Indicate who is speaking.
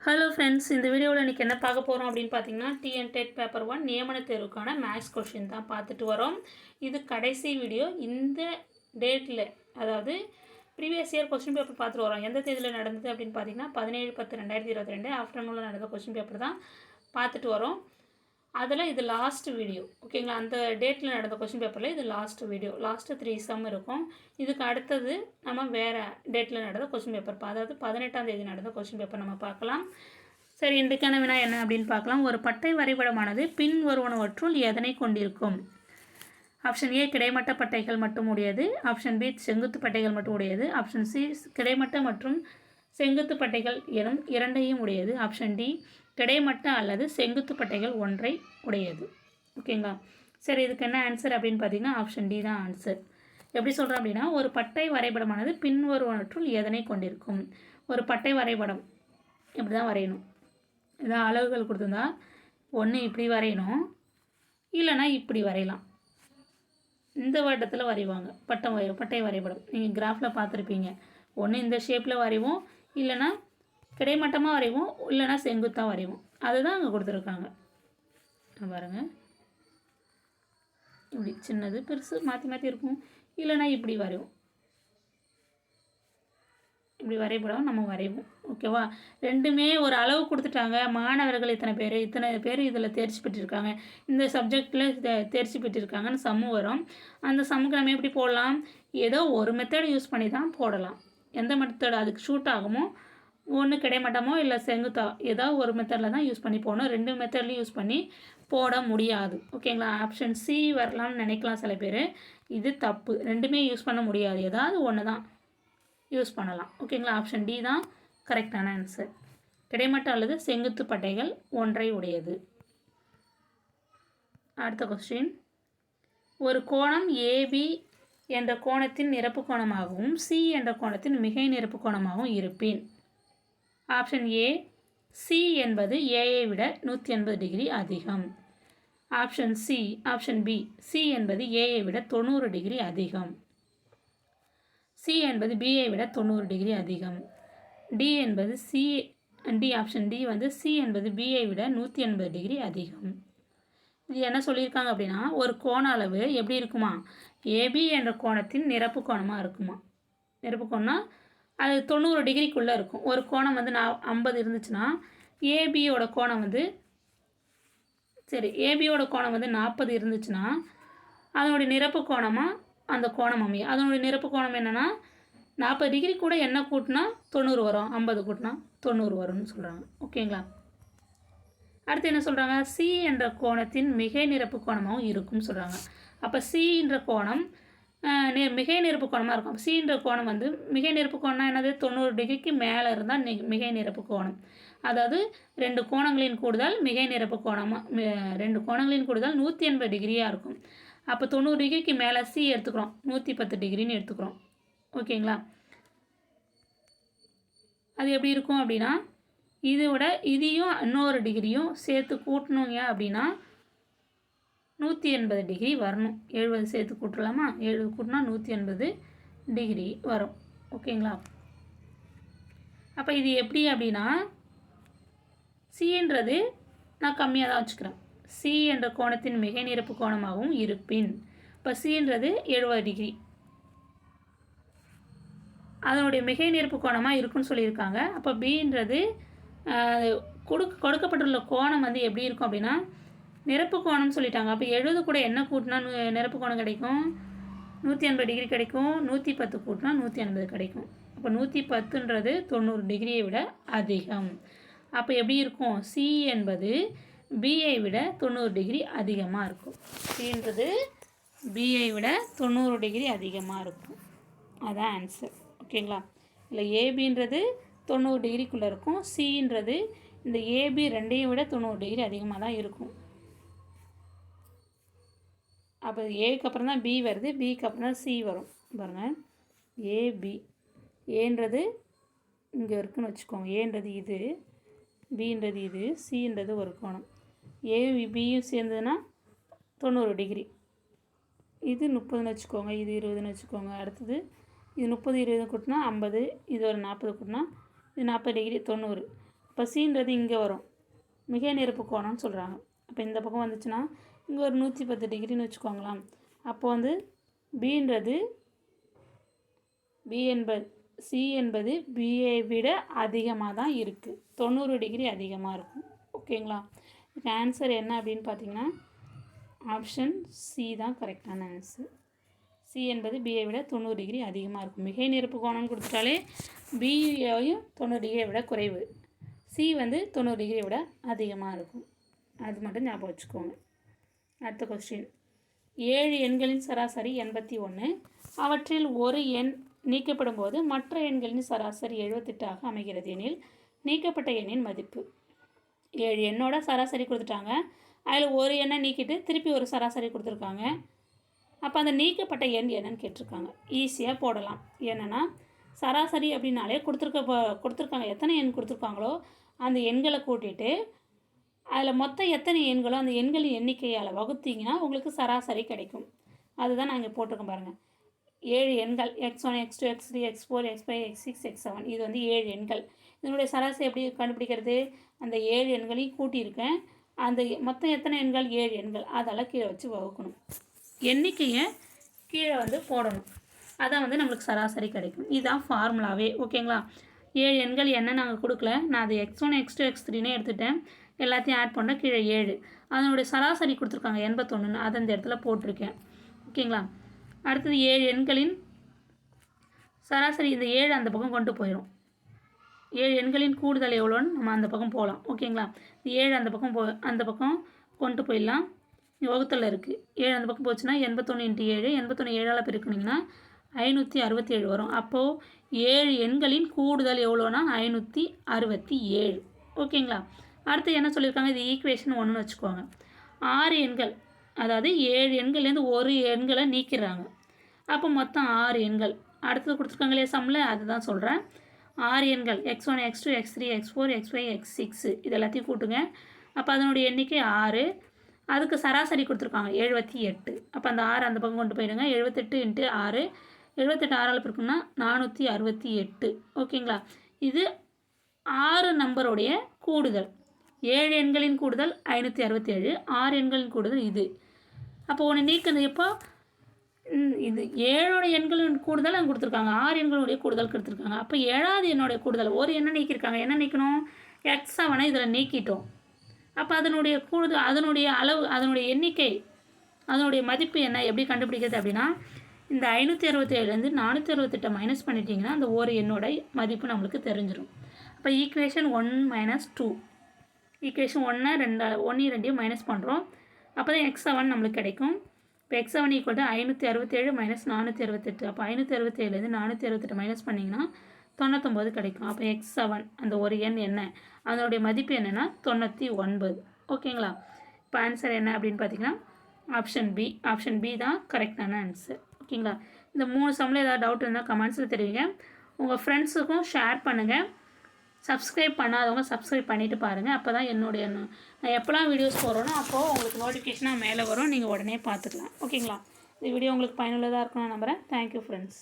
Speaker 1: Hello friends, இந்த வீடியோவில் இன்றைக்கி என்ன பார்க்க போகிறோம் அப்படின்னு பார்த்தீங்கன்னா, டிஎன் பேப்பர் 1 நியமன தேர்வுக்கான மேக்ஸ் கொஷின் தான் பார்த்துட்டு வரோம். இது கடைசி வீடியோ. இந்த டேட்டில், அதாவது ப்ரீவியஸ் இயர் கொஸ்டின் பேப்பர் பார்த்துட்டு வரோம். எந்த தேதியில் நடந்தது அப்படின்னு பார்த்தீங்கன்னா 17/10/2022 ஆஃப்டர்நூனில் நடந்த கொஸ்டின் பேப்பர் தான் பார்த்துட்டு வரோம். அதில் இது லாஸ்ட் வீடியோ, ஓகேங்களா? அந்த டேட்டில் நடந்த கொஸ்டின் பேப்பரில் இது லாஸ்ட் வீடியோ. லாஸ்ட்டு 3 சம் இருக்கும். இதுக்கு அடுத்தது நம்ம வேறு டேட்டில் நடந்த கொஸ்டின் பேப்பர், அதாவது 18ஆம் தேதி நடந்த கொஸ்டின் பேப்பர் நம்ம பார்க்கலாம். சரி, இன்றைக்கான வினா என்ன அப்படின்னு பார்க்கலாம். ஒரு பட்டை வரைபடமானது பின் வருவனவற்றுள் எதனை கொண்டிருக்கும்? ஆப்ஷன் ஏ கிடைமட்ட பட்டைகள் மட்டும் உடையது. ஆப்ஷன் பி செங்குத்து பட்டைகள் மட்டும் உடையது. ஆப்ஷன் சி கிடைமட்ட மற்றும் செங்குத்து பட்டைகள் எனும் இரண்டையும் உடையது. ஆப்ஷன் டி கிடைமட்ட அல்லது செங்குத்து பட்டைகள் ஒன்றை உடையது. ஓகேங்களா? சரி, இதுக்கு என்ன ஆன்சர் அப்படின்னு பார்த்தீங்கன்னா ஆப்ஷன் டி தான் ஆன்சர். எப்படி சொல்கிறோம் அப்படின்னா, ஒரு பட்டை வரைபடமானது பின்வருவனற்றுள் எதனை கொண்டிருக்கும்? ஒரு பட்டை வரைபடம் இப்படி தான் வரையணும். இதான் அளவுகள் கொடுத்துருந்தா ஒன்று இப்படி வரையணும், இல்லைனா இப்படி வரையலாம். இந்த வட்டத்தில் வரைவாங்க பட்டை வரைபடம். நீங்கள் கிராஃபில் பார்த்துருப்பீங்க. ஒன்று இந்த ஷேப்பில் வரைவோம், இல்லைனா கிடைமட்டமாக வரைவோம், இல்லைனா செங்குத்தாக வரைவோம். அதுதான் அங்கே கொடுத்துருக்காங்க. பாருங்கள், இப்படி சின்னது பெருசு மாற்றி மாற்றி இருக்கும், இல்லைனா இப்படி வரைவோம். இப்படி வரைபடம் நம்ம வரைவோம். ஓகேவா? ரெண்டுமே ஒரு அளவு கொடுத்துட்டாங்க. மாணவர்கள் இத்தனை பேர் இதில் தேர்ச்சி பெற்றிருக்காங்க, இந்த சப்ஜெக்டில் தேர்ச்சி பெற்றிருக்காங்கன்னு சம்மு வரும். அந்த சம்முக்கு நம்ம எப்படி போடலாம்? ஏதோ ஒரு மெத்தட் யூஸ் பண்ணி தான் போடலாம். எந்த மெத்தட் அதுக்கு ஷூட் ஆகுமோ, ஒன்று கிடைமட்டமோ இல்லை செங்குத்தா, ஏதாவது ஒரு மெத்தடில் தான் யூஸ் பண்ணி போடணும். ரெண்டு மெத்தட்லையும் யூஸ் பண்ணி போட முடியாது. ஓகேங்களா? ஆப்ஷன் சி வரலாம்னு நினைக்கலாம் சில பேர். இது தப்பு. ரெண்டுமே யூஸ் பண்ண முடியாது. ஏதாவது ஒன்று தான் யூஸ் பண்ணலாம். ஓகேங்களா? ஆப்ஷன் டி தான் கரெக்டான ஆன்சர். கிடைமட்ட அல்லது செங்குத்து பட்டைகள் ஒன்றை உடையது. அடுத்த கொஸ்டின். ஒரு கோணம் ஏபி என்ற கோணத்தின் நிரப்பு கோணமாகவும் சி என்ற கோணத்தின் மிகை நிரப்பு கோணமாகவும் இருப்பின். ஆப்ஷன் ஏ சி என்பது ஏஐ விட 180 டிகிரி அதிகம். ஆப்ஷன் பி சி என்பது ஏஐ விட 90 டிகிரி அதிகம். சி என்பது பிஐ விட 90 டிகிரி அதிகம். ஆப்ஷன் டி வந்து சி என்பது பிஐ விட 180 டிகிரி அதிகம். இது என்ன சொல்லியிருக்காங்க அப்படின்னா, ஒரு கோண அளவு எப்படி இருக்குமா? ஏபி என்ற கோணத்தின் நிரப்பு கோணமாக இருக்குமா? நிரப்பு கோணம்னா அது 90 டிகிரிக்குள்ளே இருக்கும். ஒரு கோணம் வந்து 50 இருந்துச்சுன்னா ஏபியோட கோணம் வந்து ஏபியோட கோணம் வந்து 40 இருந்துச்சுன்னா அதனுடைய நிரப்பு கோணமாக அந்த கோணம் அமையும். அதனுடைய நிரப்பு கோணம் என்னென்னா 40 டிகிரி கூட என்ன கூட்டினா 90 வரும், 50 கூட்டினா 90 வரும்னு சொல்கிறாங்க. ஓகேங்களா? அடுத்து என்ன சொல்கிறாங்க? சி என்ற கோணத்தின் மிகை நிரப்பு கோணமாகவும் இருக்கும்னு சொல்கிறாங்க. அப்போ சின்ற கோணம் மிகை நிரப்பு கோணமாக இருக்கும். சின்ற கோணம் வந்து மிகை நிரப்பு கோணம்னா என்னது? 90 டிகிரிக்கு மேலே இருந்தால் மிகை நிரப்பு கோணம். அதாவது ரெண்டு கோணங்களின் கூடுதல் மிகை நிரப்பு கோணமாக, ரெண்டு கோணங்களின் கூடுதல் 180 டிகிரியாக இருக்கும். அப்போ 90 டிகிரிக்கு மேலே சி எடுத்துக்கிறோம், 110 டிகிரின்னு எடுத்துக்கிறோம். ஓகேங்களா? அது எப்படி இருக்கும் அப்படின்னா, இதோட இதையும் இன்னொரு டிகிரியும் சேர்த்து கூட்டணுங்க அப்படின்னா 180 டிகிரி வரணும். 70 சேர்த்து கூட்டலாமா? 70 கூட்டினா 180 டிகிரி வரும். ஓகேங்களா? அப்போ இது எப்படி அப்படின்னா, சின்றது நான் கம்மியாக தான் வச்சுக்கிறேன். சி என்ற கோணத்தின் மிகை நிரப்பு கோணமாகவும் இருப்பின். இப்போ சின்றது 70 டிகிரி, அதனுடைய மிகை நிரப்பு கோணமாக இருக்குன்னு சொல்லியிருக்காங்க. அப்போ பின்றது கொடுக்கப்பட்டுள்ள கோணம் வந்து எப்படி இருக்கும் அப்படின்னா நிரப்பு கோணம் சொல்லிட்டாங்க. அப்போ 70 கூட என்ன கூட்டினா நிரப்பு கோணம் கிடைக்கும்? 180 டிகிரி கிடைக்கும். 110 கூட்டினா 180 கிடைக்கும். அப்போ 110ன்றது 90 டிகிரியை விட அதிகம். அப்போ எப்படி இருக்கும்? சி என்பது பிஐ விட 90 டிகிரி அதிகமாக இருக்கும். சின்றது பிஐ விட 90 டிகிரி அதிகமாக இருக்கும். அதான் ஆன்சர். ஓகேங்களா? இல்லை ஏபின்றது 90 டிகிரிக்குள்ளே இருக்கும். சின்றது இந்த ஏபி ரெண்டையும் விட 90 டிகிரி அதிகமாக தான் இருக்கும். அப்போ ஏக்கு அப்புறம் தான் பி வருது, பிக்கு அப்புறம் தான் சி வரும். பாருங்கள், ஏபி, ஏன்றது இங்கே இருக்குன்னு வச்சுக்கோங்க. ஏன்றது இது, பின்றது இது, சின்றது ஒரு கோணம். ஏபியும் சேர்ந்ததுன்னா 90 டிகிரி. இது 30ன்னு வச்சுக்கோங்க, இது 20ன்னு வச்சுக்கோங்க. அடுத்தது இது 30 20 கூட்டினா 50, இது ஒரு 40 கூட்டினா இது 40 டிகிரி 90. இப்போ சீன்றது இங்கே வரும், மிகை நிரப்பு கோணம்னு சொல்கிறாங்க. அப்போ இந்த பக்கம் வந்துச்சுன்னா இங்கே ஒரு 110 டிகிரின்னு வச்சுக்கோங்களாம். அப்போ வந்து பின்றது சி என்பது பியை விட அதிகமாக தான் இருக்குது, 90 டிகிரி அதிகமாக இருக்கும். ஓகேங்களா? இதுக்கு ஆன்சர் என்ன அப்படின்னு பார்த்தீங்கன்னா ஆப்ஷன் சி தான் கரெக்டான ஆன்சர். சி என்பது பியை விட 90 டிகிரி அதிகமாக இருக்கும். மிகை நிரப்பு கோணம்னு கொடுத்துட்டாலே பியையும் 90 டிகிரியை விட குறைவு, சி வந்து 90 டிகிரியை விட அதிகமாக இருக்கும். அது மட்டும் ஞாபகம் வச்சுக்கோங்க. அடுத்த கொஸ்டின், 7 எண்களின் சராசரி 81, அவற்றில் ஒரு எண் நீக்கப்படும் போது மற்ற எண்களின் சராசரி 78ஆக அமைகிறது எனில் நீக்கப்பட்ட எண்ணின் மதிப்பு. 7 எண்ணோட சராசரி கொடுத்துட்டாங்க, அதில் ஒரு எண்ணை நீக்கிட்டு திருப்பி ஒரு சராசரி கொடுத்துருக்காங்க. அப்போ அந்த நீக்கப்பட்ட எண் என்னன்னு கேட்டிருக்காங்க. ஈஸியாக போடலாம். என்னென்னா சராசரி அப்படின்னாலே கொடுத்துருக்காங்க எத்தனை எண் கொடுத்துருக்காங்களோ அந்த எண்களை கூட்டிட்டு அதில் மொத்தம் எத்தனை எண்களோ அந்த எண்களின் எண்ணிக்கையால் வகுத்தீங்கன்னா உங்களுக்கு சராசரி கிடைக்கும். அதுதான் நாங்கள் போட்டிருக்கோம் பாருங்கள். 7 எண்கள் x1 x2 x3 x4 x5 x6 x7, இது வந்து 7 எண்கள். இதனுடைய சராசரி எப்படி கண்டுபிடிக்கிறது? அந்த 7 எண்களையும் கூட்டியிருக்கேன், அந்த மொத்தம் எத்தனை எண்கள் 7 எண்கள், அதெல்லாம் கீழே வச்சு வகுக்கணும், எண்ணிக்கையை கீழே வந்து போடணும், அதான் வந்து நம்மளுக்கு சராசரி கிடைக்கும். இதுதான் ஃபார்முலாவே. ஓகேங்களா? 7 எண்கள் என்ன நாங்கள் கொடுக்கல, நான் அது x1 x2 x3னே எடுத்துட்டேன், எல்லாத்தையும் ஆட் பண்ணால் கீழே 7, அதனுடைய சராசரி கொடுத்துருக்காங்க 81, அதை அந்த இடத்துல போட்டிருக்கேன். ஓகேங்களா? அடுத்தது 7 எண்களின் சராசரி, இந்த 7 அந்த பக்கம் கொண்டு போயிடும். 7 எண்களின் கூடுதல் எவ்வளோன்னு நம்ம அந்த பக்கம் போகலாம். ஓகேங்களா? 7 அந்த பக்கம் கொண்டு போயிடலாம். வகுத்தலில் இருக்குது 7 அந்த பக்கம் போச்சுன்னா 81 × 7, 81 7ஆல் பெருக்குனிங்கன்னா 567 வரும். அப்போது 7 எண்களின் கூடுதல் எவ்வளோனா 567. ஓகேங்களா? அடுத்து என்ன சொல்லியிருக்காங்க, இது ஈக்குவேஷன் 1ன்னு வச்சுக்கோங்க. 6 எண்கள், அதாவது 7 எண்கள்லேருந்து ஒரு எண்களை நீக்கிறாங்க, அப்போ மொத்தம் 6 எண்கள். அடுத்தது கொடுத்துருக்காங்க இல்லையா சம்மில், அதுதான் சொல்கிறேன். 6 எண்கள் x1 x2 x3 x4 x5 x6 இது எல்லாத்தையும் கூட்டுங்க. அப்போ அதனுடைய எண்ணிக்கை 6, அதுக்கு சராசரி கொடுத்துருக்காங்க 78. அப்போ அந்த 6 அந்த பக்கம் கொண்டு போயிடுங்க. 78 × 6, 78 6ஆல் பெருக்குன்னா 468. ஓகேங்களா? இது 6 நம்பருடைய கூடுதல். 7 எண்களின் கூடுதல் 567, 6 எண்களின் கூடுதல் இது. அப்போ ஒன்று நீக்குது. எப்போ இது 7 எண்களின் கூடுதல் அங்கே கொடுத்துருக்காங்க, 6 எண்களுடைய கூடுதல் கொடுத்துருக்காங்க. அப்போ 7வது எண்ணுடைய கூடுதல் ஒரு எண்ணை நீக்கியிருக்காங்க. என்ன நீக்கணும்? x7 இதில் நீக்கிட்டோம். அப்போ அதனுடைய கூடுதல், அதனுடைய அளவு, அதனுடைய எண்ணிக்கை, அதனுடைய மதிப்பு என்ன, எப்படி கண்டுபிடிக்கிறது அப்படின்னா இந்த 567லேருந்து 468 மைனஸ் பண்ணிட்டீங்கன்னா அந்த ஒரு எண்ணோட மதிப்பு நம்மளுக்கு தெரிஞ்சிடும். அப்போ ஈக்குவேஷன் 1 - 2, ஈக்குவேஷன் 1 2 மைனஸ் பண்ணுறோம். அப்போ தான் x7 நம்மளுக்கு கிடைக்கும். இப்போ x7 = 567 - 468. அப்போ 567லேருந்து 468 மைனஸ் பண்ணிங்கன்னா 99 கிடைக்கும். அப்போ x7 அந்த ஒரு எண் என்ன, அதனுடைய மதிப்பு என்னென்னா 99. ஓகேங்களா? இப்போ ஆன்சர் என்ன அப்படின்னு பார்த்தீங்கன்னா ஆப்ஷன் பி தான் கரெக்டான ஆன்சர். ஓகேங்களா? இந்த 3 சம்மில் ஏதாவது டவுட் இருந்தால் கமெண்ட்ஸில் தெரிவிங்க. உங்கள் ஃப்ரெண்ட்ஸுக்கும் ஷேர் பண்ணுங்கள். சப்ஸ்கிரைப் பண்ணாதவங்க சப்ஸ்கிரைப் பண்ணிவிட்டு பாருங்கள். அப்போ தான் நான் எப்போலாம் வீடியோஸ் போடுறேனோ அப்போது உங்களுக்கு நோட்டிஃபிகேஷனாக மேலே வரும், நீங்கள் உடனே பார்த்துக்கலாம். ஓகேங்களா? இந்த வீடியோ உங்களுக்கு பயனுள்ளதாக இருக்கும்னு நம்புகிறேன். Thank you friends.